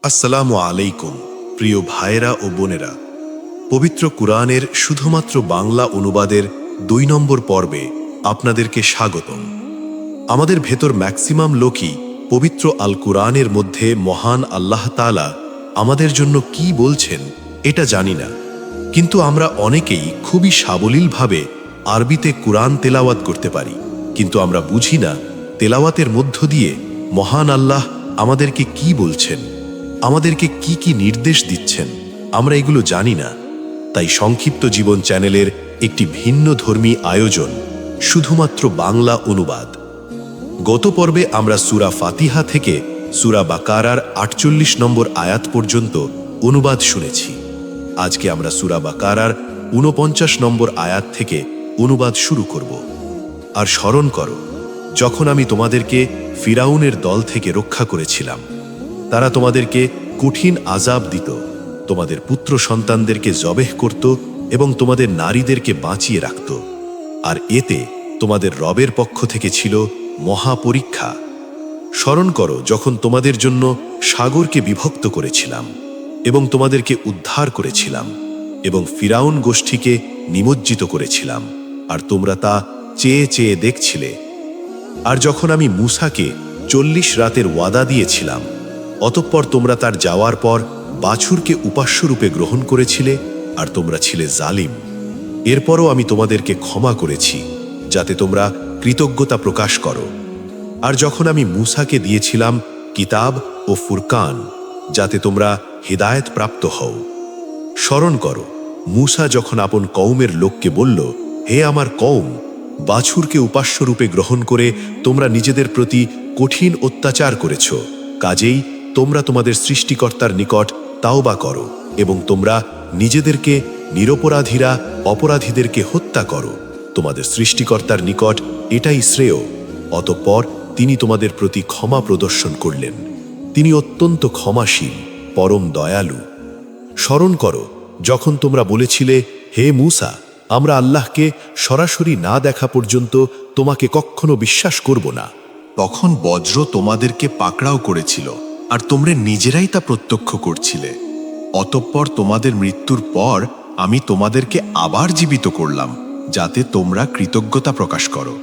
আসসালামু আলাইকুম প্রিয় ভাইয়েরা ও বোনেরা। পবিত্র কুরআনের শুধুমাত্র বাংলা অনুবাদের ২ নম্বর পর্বে আপনাদেরকে স্বাগতম। আমাদের ভেতর ম্যাক্সিমাম লোকই পবিত্র আল কুরআনের মধ্যে মহান আল্লাহ তাআলা আমাদের জন্য কি বলছেন এটা জানি না, কিন্তু আমরা অনেকেই খুবই সাবলীলভাবে আরবিতে কুরআন তেলাওয়াত করতে পারি, কিন্তু আমরা বুঝি না তেলাওয়াতের মধ্য দিয়ে মহান আল্লাহ আমাদেরকে কি বলছেন, আমাদেরকে কি কি নির্দেশ দিচ্ছেন আমরা এগুলো জানি না। তাই সংক্ষিপ্ত জীবন চ্যানেলের একটি ভিন্ন ধর্মী আয়োজন, শুধুমাত্র বাংলা অনুবাদ। গত পর্বে আমরা সূরা ফাতিহা থেকে সূরা বাকারার ৪৮ নম্বর আয়াত পর্যন্ত অনুবাদ শুনেছি। আজকে আমরা সূরা বাকারার ৪৯ নম্বর আয়াত থেকে অনুবাদ শুরু করব। আর স্মরণ করো, যখন আমি তোমাদেরকে ফিরাউনের দল থেকে রক্ষা করেছিলাম, তারা তোমাদেরকে কঠিন আযাব দিত, তোমাদের পুত্র সন্তানদেরকে জবেহ করত এবং তোমাদের নারীদেরকে বাঁচিয়ে রাখত। আর এতে তোমাদের রবের পক্ষ থেকে ছিল মহা পরীক্ষা। স্মরণ করো যখন তোমাদের জন্য সাগরকে বিভক্ত করেছিলাম এবং তোমাদেরকে উদ্ধার করেছিলাম এবং ফিরাউন গোষ্ঠীকে নিমজ্জিত করেছিলাম, আর তোমরা তা চেয়ে চেয়ে দেখছিলে। আর যখন আমি মূসাকে ৪০ রাতের ওয়াদা দিয়েছিলাম, অতঃপর তোমরা তার যাওয়ার পর বাছুরকে উপাস্যরূপে গ্রহণ করেছিলে, আর তোমরা ছিলে জালিম। এরপরও আমি তোমাদেরকে ক্ষমা করেছি যাতে তোমরা কৃতজ্ঞতা প্রকাশ করো। আর যখন আমি মূসাকে দিয়েছিলাম কিতাব ও ফুরকান, যাতে তোমরা হিদায়াত প্রাপ্ত হও। স্মরণ করো, মূসা যখন আপন কওমের লোককে বলল, হে আমার কওম, বাছুরকে উপাস্যরূপে গ্রহণ করে তোমরা নিজেদের প্রতি কঠিন অত্যাচার করেছ, কাজেই তোমরা তোমাদের সৃষ্টিকর্তার নিকট তাওবা করো এবং তোমরা নিজেদেরকে নিরপরাধীরা অপরাধীদেরকে হত্যা করো। তোমাদের সৃষ্টিকর্তার নিকট এটাই শ্রেয়। অতঃপর তিনি তোমাদের প্রতি ক্ষমা প্রদর্শন করলেন। তিনি অত্যন্ত ক্ষমাশীল, পরম দয়ালু। স্মরণ করো, যখন তোমরা বলেছিলে, হে মূসা, আমরা আল্লাহকে সরাসরি না দেখা পর্যন্ত তোমাকে কখনো বিশ্বাস করব না। তখন বজ্র তোমাদেরকে পাকড়াও করেছিল, আর তোমরা নিজেরাই তা প্রত্যক্ষ করছিলে। অতঃপর তোমাদের মৃত্যুর পর আমি তোমাদেরকে আবার জীবিত করলাম, যাতে তোমরা কৃতজ্ঞতা প্রকাশ করো।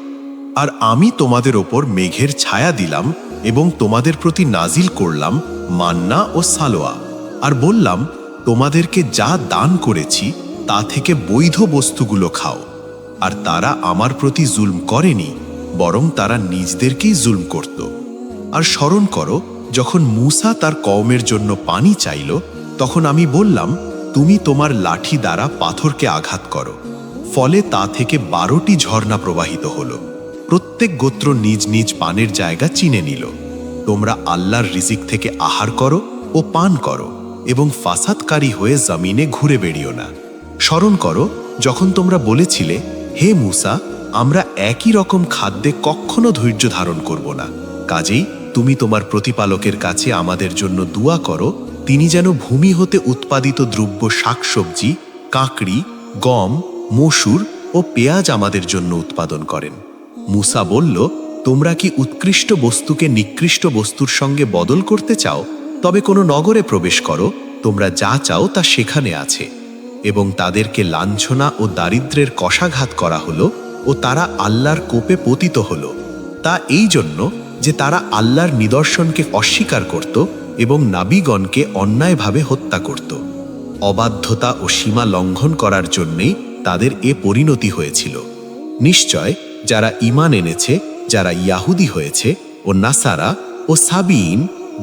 আর আমি তোমাদের ওপর মেঘের ছায়া দিলাম এবং তোমাদের প্রতি নাজিল করলাম মান্না ও সালোয়া, আর বললাম, তোমাদেরকে যা দান করেছি তা থেকে বৈধ বস্তুগুলো খাও। আর তারা আমার প্রতি জুলম করেনি, বরং তারা নিজদেরকেই জুলম করত। আর স্মরণ করো, যখন মূসা তার কওমের জন্য পানি চাইল, তখন আমি বললাম, তুমি তোমার লাঠি দ্বারা পাথরকে আঘাত করো। ফলে তা থেকে ১২টি ঝর্ণা প্রবাহিত হল। প্রত্যেক গোত্র নিজ নিজ পানের জায়গা চিনে নিল। তোমরা আল্লাহর রিজিক থেকে আহার করো ও পান করো এবং ফাসাদকারী হয়ে জমিনে ঘুরে বেড়িও না। স্মরণ করো, যখন তোমরা বলেছিলে, হে মূসা, আমরা একই রকম খাদ্যে কখনো ধৈর্য ধারণ করব না, কাজেই তুমি তোমার প্রতিপালকের কাছে আমাদের জন্য দুয়া করো, তিনি যেন ভূমি হতে উৎপাদিত দ্রব্য শাকসবজি, কাঁকড়ি, গম, মসুর ও পেঁয়াজ আমাদের জন্য উৎপাদন করেন। মূসা বলল, তোমরা কি উৎকৃষ্ট বস্তুকে নিকৃষ্ট বস্তুর সঙ্গে বদল করতে চাও? তবে কোনো নগরে প্রবেশ করো, তোমরা যা চাও তা সেখানে আছে। এবং তাদেরকে লাঞ্ছনা ও দারিদ্র্যের কষাঘাত করা হলো ও তারা আল্লাহর কোপে পতিত হলো। তা এই জন্য যে তারা আল্লাহর নিদর্শনকে অস্বীকার করত এবং নাবিগণকে অন্যায়ভাবে হত্যা করত। অবাধ্যতা ও সীমা লঙ্ঘন করার জন্যেই তাদের এ পরিণতি হয়েছিল। নিশ্চয় যারা ঈমান এনেছে, যারা ইয়াহুদি হয়েছে ও নাসারা ও সাবিঈন,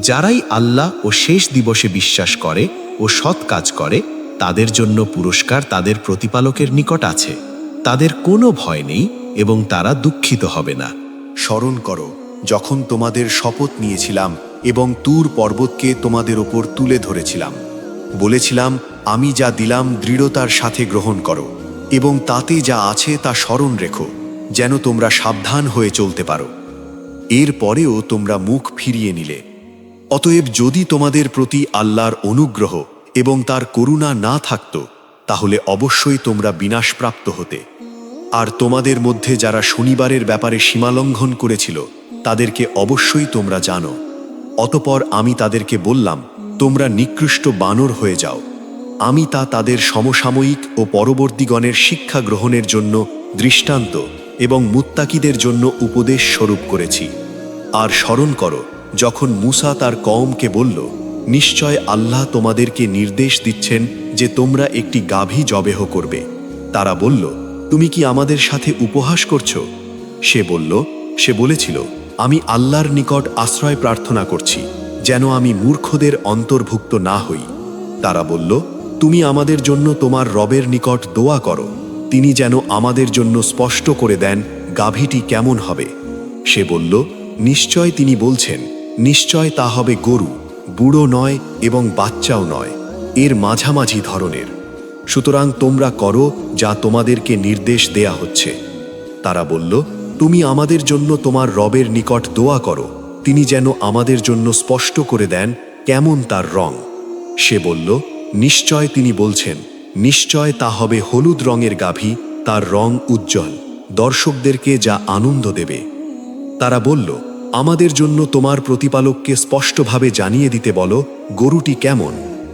যারাই আল্লাহ ও শেষ দিবসে বিশ্বাস করে ও সৎ কাজ করে, তাদের জন্য পুরস্কার তাদের প্রতিপালকের নিকট আছে। তাদের কোনো ভয় নেই এবং তারা দুঃখিত হবে না। স্মরণ করো, যখন তোমাদের শপথ নিয়েছিলাম এবং তুর পর্বতকে তোমাদের ওপর তুলে ধরেছিলাম, বলেছিলাম, আমি যা দিলাম দৃঢ়তার সাথে গ্রহণ করো এবং তাতে যা আছে তা স্মরণ রেখো, যেন তোমরা সাবধান হয়ে চলতে পারো। এর পরেও তোমরা মুখ ফিরিয়ে নিলে। অতএব যদি তোমাদের প্রতি আল্লাহর অনুগ্রহ এবং তার করুণা না থাকত, তাহলে অবশ্যই তোমরা বিনাশপ্রাপ্ত হতে। আর তোমাদের মধ্যে যারা শনিবারের ব্যাপারে সীমালঙ্ঘন করেছিল, তাদেরকে অবশ্যই তোমরা জানো। অতপর আমি তাদেরকে বললাম, তোমরা নিকৃষ্ট বানর হয়ে যাও। আমি তা তাদের সমসাময়িক ও পরবর্তীগণের শিক্ষা গ্রহণের জন্য দৃষ্টান্ত এবং মুত্তাকিদের জন্য উপদেশ স্বরূপ করেছি। আর স্মরণ করো যখন মূসা তার কওমকে বলল, নিশ্চয় আল্লাহ তোমাদেরকে নির্দেশ দিচ্ছেন যে তোমরা একটি গাভী জবেহ করবে। তারা বলল, তুমি কি আমাদের সাথে উপহাস করছো? সে বলেছিল, আমি আল্লাহর নিকট আশ্রয় প্রার্থনা করছি যেন আমি মূর্খদের অন্তর্ভুক্ত না হই। তারা বলল, তুমি আমাদের জন্য তোমার রবের নিকট দোয়া করো, তিনি যেন আমাদের জন্য স্পষ্ট করে দেন গাভীটি কেমন হবে। সে বলল, নিশ্চয় তিনি বলছেন, নিশ্চয় তা হবে গরু, বুড়ো নয় এবং বাচ্চাও নয়, এর মাঝামাঝি ধরনের। সুতরাং তোমরা করো যা তোমাদেরকে নির্দেশ দেয়া হচ্ছে। তারা বলল, তুমি আমাদের জন্য তোমার রবের নিকট দোয়া করো, তিনি যেন আমাদের জন্য স্পষ্ট করে দেন কেমন তার রং। সে বলল, নিশ্চয় তিনি বলছেন, নিশ্চয় তা হবে হলুদ রঙের গাভী, তার রং উজ্জ্বল, দর্শকদেরকে যা আনন্দ দেবে। তারা বলল, আমাদের জন্য তোমার প্রতিপালককে স্পষ্টভাবে জানিয়ে দিতে বলো গরুটি কেমন,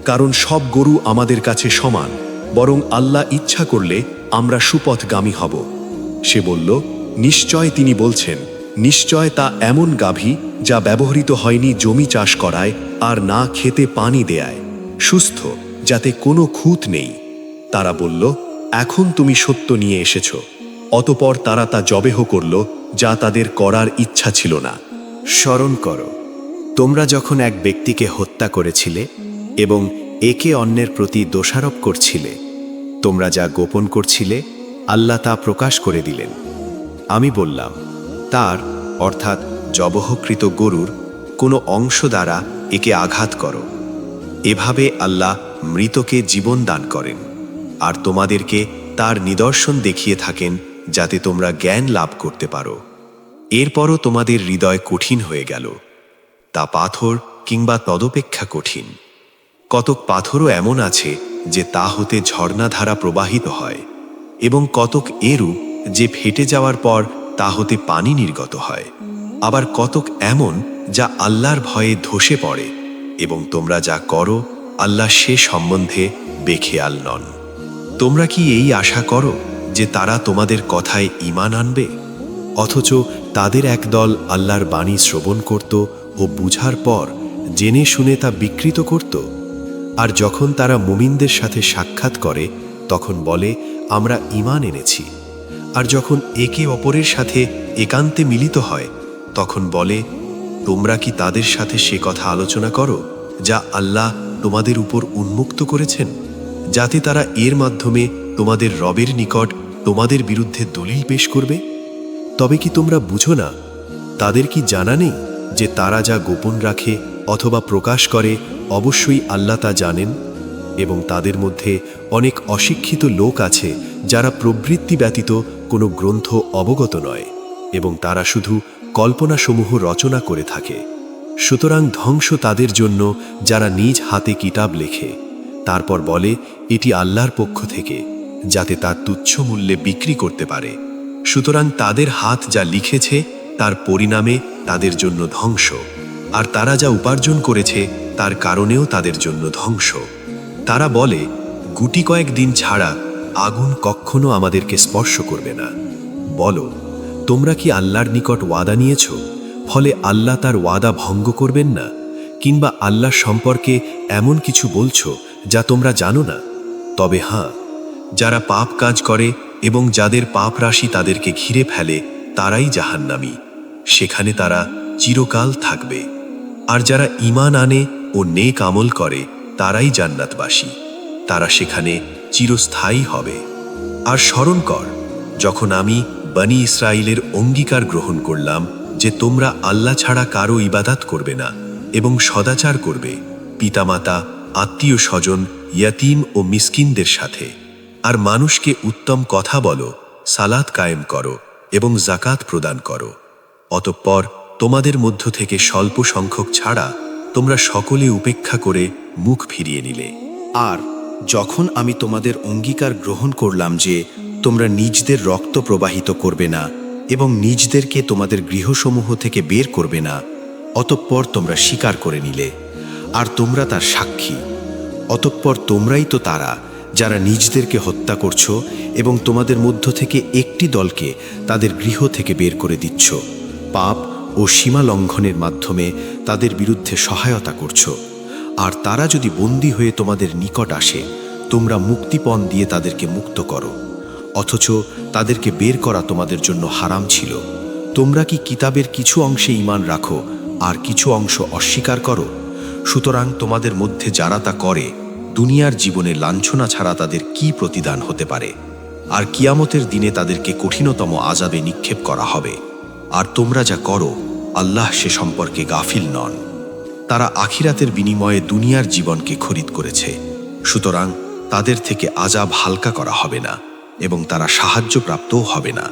কারণ সব গরু আমাদের কাছে সমান, বরং আল্লাহ ইচ্ছা করলে আমরা সুপথগামী হব। সে বলল, নিশ্চয় তিনি বলছেন, নিশ্চয় তা এমন গাভী যা ব্যবহৃত হয়নি জমি চাষ করায় আর না খেতে পানি দেয়ায়, সুস্থ, যাতে কোনো খুঁত নেই। তারা বলল, এখন তুমি সত্য নিয়ে এসেছ। অতপর তারা তা জবেহ করল যা তাদের করার ইচ্ছা ছিল না। স্মরণ করো, তোমরা যখন এক ব্যক্তিকে হত্যা করেছিলে এবং একে অন্যের প্রতি দোষারোপ করছিলে, তোমরা যা গোপন করছিলে আল্লাহ তা প্রকাশ করে দিলেন। আমি বললাম, তার অর্থাৎ জবহকৃত গরুর কোনো অংশ দ্বারা একে আঘাত করো। এভাবে আল্লাহ মৃতকে জীবন দান করেন আর তোমাদেরকে তার নিদর্শন দেখিয়ে থাকেন যাতে তোমরা জ্ঞান লাভ করতে পারো। এরপরও তোমাদের হৃদয় কঠিন হয়ে গেল, তা পাথর কিংবা তদপেক্ষা কঠিন। কতক পাথরও এমন আছে যে তা হতে ঝর্ণাধারা প্রবাহিত হয়, এবং কতক এরূপ যে ফেটে যাওয়ার পর তা হতে পানি নির্গত হয়। আবার কতক এমন যা আল্লাহর ভয়ে ধসে পড়ে, এবং তোমরা যা করো আল্লাহ সে সম্বন্ধে বেখেয়াল নন। তোমরা কি এই আশা করো যে তারা তোমাদের কথায় ঈমান আনবে, অথচ তাদের একদল আল্লাহর বাণী শ্রবণ করত ও বুঝার পর জেনে শুনে তা বিকৃত করত? আর যখন তারা মুমিনদের সাথে সাক্ষাৎ করে তখন বলে, আমরা ঈমান এনেছি। আর যখন একে অপরের সাথে একান্তে মিলিত হয় তখন বলে, তোমরা কি তাদের সাথে সে কথা আলোচনা করো যা আল্লাহ তোমাদের উপর উন্মুক্ত করেছেন, যাতে তারা এর মাধ্যমে তোমাদের রবের নিকট তোমাদের বিরুদ্ধে দলিল পেশ করবে? তবে কি তোমরা বুঝো না? তাদের কি জানা নেই যে তারা যা গোপন রাখে অথবা প্রকাশ করে অবশ্যই আল্লাহ তা জানেন? এবং তাদের মধ্যে অনেক অশিক্ষিত লোক আছে যারা প্রবৃত্তি ব্যতীত কোনো গ্রন্থ অবগত নয়, এবং তারা শুধু কল্পনাসমূহ রচনা করে থাকে। সুতরাং ধ্বংস তাদের জন্য যারা নিজ হাতে কিতাব লেখে, তারপর বলে এটি আল্লাহর পক্ষ থেকে, যাতে তার তুচ্ছ মূল্যে বিক্রি করতে পারে। সুতরাং তাদের হাত যা লিখেছে তার পরিণামে তাদের জন্য ধ্বংস, আর তারা যা উপার্জন করেছে তার কারণেও তাদের জন্য ধ্বংস। তারা বলে, গুটি কয়েক দিন ছাড়া আগুন কখনো আমাদেরকে স্পর্শ করবে না। বলো, তোমরা কি আল্লাহর নিকট ওয়াদা নিয়েছ, ফলে আল্লাহ তার ওয়াদা ভঙ্গ করবেন না? কিংবা আল্লাহ সম্পর্কে এমন কিছু বলছো যা তোমরা জানো না? তবে হ্যাঁ, যারা পাপ কাজ করে এবং যাদের পাপ রাশি তাদেরকে ঘিরে ফেলে তারাই জাহান্নামী, সেখানে তারা চিরকাল থাকবে। আর যারা ঈমান আনে ও নেক আমল করে তারাই জান্নাতবাসী, তারা সেখানে চিরস্থায়ী হবে। আর স্মরণ কর, যখন আমি বনি ইসরাইলের অঙ্গীকার গ্রহণ করলাম যে তোমরা আল্লাহ ছাড়া কারো ইবাদত করবে না এবং সদাচার করবে পিতামাতা, আত্মীয় স্বজন, ইয়াতীম ও মিসকিনদের সাথে, আর মানুষকে উত্তম কথা বলো, সালাত কায়েম করো এবং জাকাত প্রদান করো। অতঃপর তোমাদের মধ্য থেকে স্বল্প সংখ্যক ছাড়া তোমরা সকলে উপেক্ষা করে মুখ ফিরিয়ে নিলে। আর যখন আমি তোমাদের অঙ্গীকার গ্রহণ করলাম যে তোমরা নিজদের রক্ত প্রবাহিত করবে না এবং নিজদেরকে তোমাদের গৃহসমূহ থেকে বের করবে না, অতঃপর তোমরা স্বীকার করে নিলে। আর তোমরা তার সাক্ষী। অতঃপর তোমরাই তো তারা যারা নিজদেরকে হত্যা করছো এবং তোমাদের মধ্য থেকে একটি দলকে তাদের গৃহ থেকে বের করে দিচ্ছ, পাপ ও সীমা লঙ্ঘনের মাধ্যমে তাদের বিরুদ্ধে সহায়তা করছো। আর তারা যদি বন্দী হয়ে তোমাদের নিকট আসে, তোমরা মুক্তিপণ দিয়ে তাদেরকে মুক্ত করো, অথচ তাদেরকে বের করা তোমাদের জন্য হারাম ছিল। তোমরা কি কিতাবের কিছু অংশে ঈমান রাখো আর কিছু অংশ অস্বীকার করো? সুতরাং তোমাদের মধ্যে যারা তা করে, দুনিয়ার জীবনে লাঞ্ছনা ছাড়া তাদের কি প্রতিদান হতে পারে? আর কিয়ামতের দিনে তাদেরকে কঠিনতম আযাবে নিক্ষেপ করা হবে। আর তোমরা যা করো, আল্লাহ সে সম্পর্কে গাফিল নন। তারা আখিরাতের বিনিময়ে দুনিয়ার জীবনকে খরিদ করেছে, সুতরাং তাদের থেকে আযাব হালকা করা হবে না এবং তারা সাহায্যপ্রাপ্তও হবে না।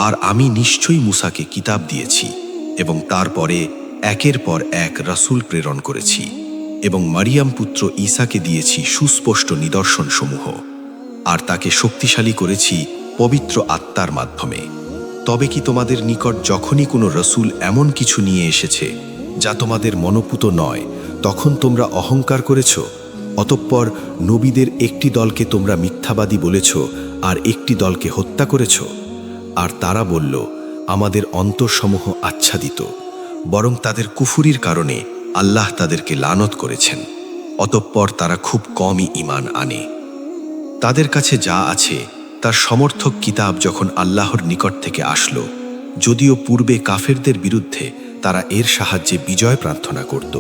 আর আমি নিশ্চয়ই মূসাকে কিতাব দিয়েছি এবং তারপরে একের পর এক রাসূল প্রেরণ করেছি এবং মারিয়াম পুত্র ঈসাকে দিয়েছি সুস্পষ্ট নিদর্শনসমূহ, আর তাকে শক্তিশালী করেছি পবিত্র আত্মার মাধ্যমে। তবে কি তোমাদের নিকট যখনই কোনো রাসূল এমন কিছু নিয়ে এসেছে যা তোমাদের মনোপুত নয়, তখন তোমরা অহংকার করেছ? অতঃপর নবীদের একটি দলকে তোমরা মিথ্যাবাদী বলেছ আর একটি দলকে হত্যা করেছ। আর তারা বলল, আমাদের অন্তরসমূহ আচ্ছাদিত। বরং তাদের কুফুরির কারণে আল্লাহ তাদেরকে লানত করেছেন। অতঃপর তারা খুব কমই ঈমান আনে। তাদের কাছে যা আছে তার সমর্থক কিতাব যখন আল্লাহর নিকট থেকে আসলো, যদিও পূর্বে কাফেরদের বিরুদ্ধে তারা এর সাহায্যে বিজয় প্রার্থনা করত,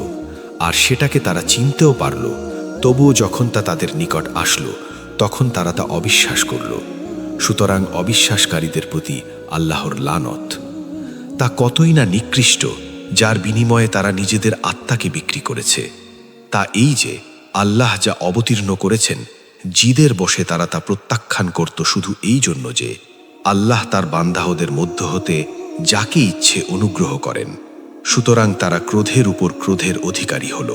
আর সেটাকে তারা চিনতেও পারল, তবুও যখন তা তাদের নিকট আসলো তখন তারা তা অবিশ্বাস করল। সুতরাং অবিশ্বাসকারীদের প্রতি আল্লাহর লানত। তা কতই না নিকৃষ্ট যার বিনিময়ে তারা নিজেদের আত্মাকে বিক্রি করেছে। তা এই যে আল্লাহ যা অবতীর্ণ করেছেন, জিদের বসে তারা তা প্রত্যাখ্যান করত শুধু এই জন্য যে আল্লাহ তার বান্দাহদের মধ্য হতে যাকে ইচ্ছে অনুগ্রহ করেন। সুতরাং তারা ক্রোধের উপর ক্রোধের অধিকারী হল,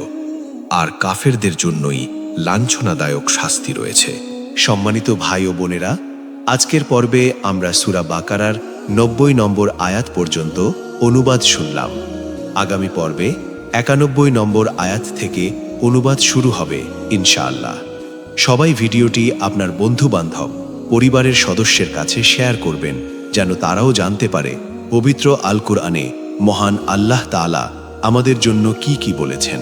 আর কাফেরদের জন্যই লাঞ্ছনাদায়ক শাস্তি রয়েছে। সম্মানিত ভাই ও বোনেরা, আজকের পর্বে আমরা সূরা বাকারার ৯০ নম্বর আয়াত পর্যন্ত অনুবাদ শুনলাম। আগামী পর্বে ৯১ নম্বর আয়াত থেকে অনুবাদ শুরু হবে ইনশাআল্লাহ। সবাই ভিডিওটি আপনার বন্ধু বান্ধব, পরিবারের সদস্যের কাছে শেয়ার করবেন, যেন তারাও জানতে পারে পবিত্র আল কুরআনে মহান আল্লাহ তাআলা আমাদের জন্য কি কি বলেছেন।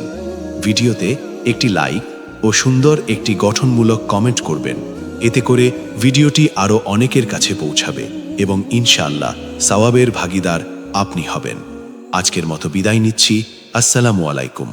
ভিডিওতে একটি লাইক ও সুন্দর একটি গঠনমূলক কমেন্ট করবেন, এতে করে ভিডিওটি আরও অনেকের কাছে পৌঁছাবে এবং ইনশাআল্লাহ সওয়াবের ভাগীদার আপনি হবেন। আজকের মতো বিদায় নিচ্ছি। আসসালামু আলাইকুম।